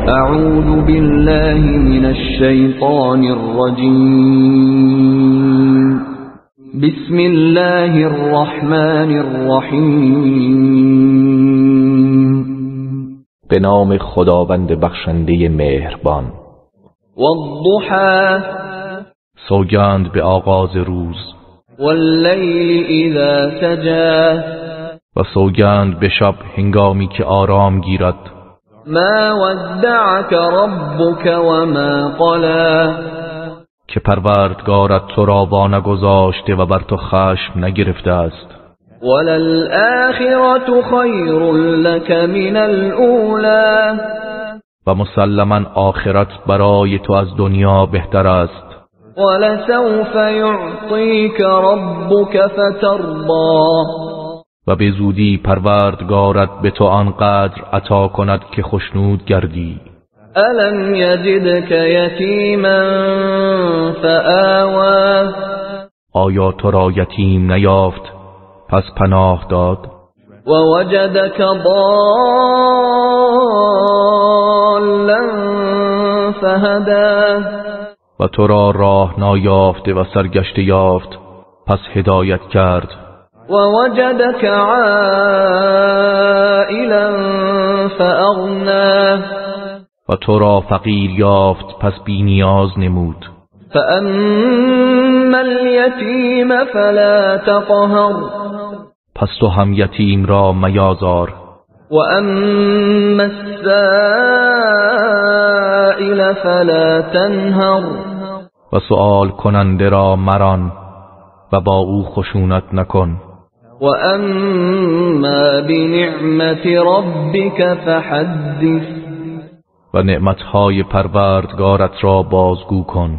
اعوذ بالله من الشیطان الرجیم. بسم الله الرحمن الرحیم. به نام خداوند بخشنده مهربان. والضحى، سوگند به آغاز روز. واللیل اذا سجى، و سوگند به شب هنگامی که آرام گیرد. ما ودعك ربك وما قلى، که پروردگارت تو را وانگذاشته و بر تو خشم نگرفته است. وللآخرة خیر لك من الاولی، و مسلما آخرت برای تو از دنیا بهتر است. ولسوف يعطيك ربك فترضى، و به زودی پروردگارت به تو آنقدر عطا کند که خشنود گردی. الم یجدک یتیما فآوى، آیا تو را یتیم نیافت پس پناه داد؟ و وجدک ضالا فهدی، و تو را راه نایافته و سرگشته یافت پس هدایت کرد. و وجدک عائلا فاغنی، و تو را فقیر یافت پس بی نیاز نمود. فاما الیتیم فلا تقهر، پس تو هم یتیم را میازار. و اما السائل فلا تنهر، و سؤال کننده را مران و با او خشونت نکن. و اما بنعمت ربک فحدث، و نعمتهای پروردگارت را بازگو کن.